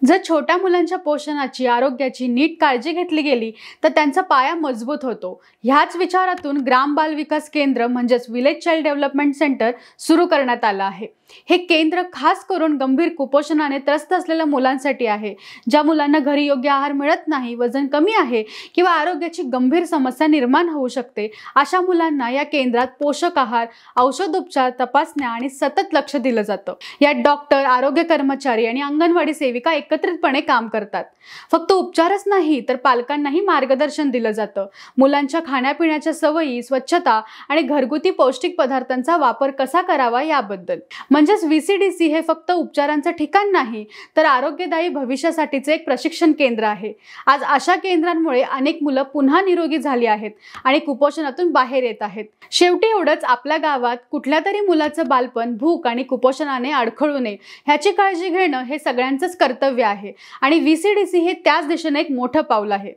जर छोट्या मुलांच्या पोषणाची, आरोग्याची नीट काळजी घेतली गेली तर त्यांचा पाया मजबूत होतो। ह्याच विचारातून ग्राम बाल विकास केंद्र म्हणजेच विलेज चाइल्ड डेव्हलपमेंट सेंटर सुरू करण्यात आलं आहे। हे केंद्र खास करून गंभीर कुपोषणाने त्रस्त असलेल्या मुलांसाठी आहे। ज्या मुलांना घरी योग्य आहार मिळत नाही, वजन कमी आहे किंवा आरोग्याची गंभीर समस्या निर्माण होऊ शकते, अशा मुलांना या केंद्रात पोषक आहार, औषधोपचार, तपासण्या आणि सतत लक्ष दिलं जातं। यात डॉक्टर, आरोग्य कर्मचारी आणि अंगणवाडी सेविका एकत्रितपणे काम करतात। फक्त उपचारच नाही तर पालकांनाही मार्गदर्शन दिलं जातं। मुलांच्या खाण्यापिण्याच्या सवयी, स्वच्छता आणि घरगुती पौष्टिक पदार्थांचा वापर कसा करावा याबद्दल। म्हणजेच VCDC हे फक्त उपचारांचं ठिकाण नाही तर आरोग्यदायी भविष्यासाठीचे एक प्रशिक्षण केंद्र आहे। आज अशा केंद्रांमुळे अनेक मुलं पुन्हा निरोगी झाली आहेत आणि कुपोषणातून बाहेर येत आहेत। शेवटी एवढंच, आपल्या गावात कुठल्या तरी मुलाचं बालपण भूक आणि कुपोषणाने अडखळू नये ह्याची काळजी घेणं हे सगळ्यांचंच कर्तव्य आहे आणि VCDC हे त्याच दिशेने एक मोठं पाऊल आहे।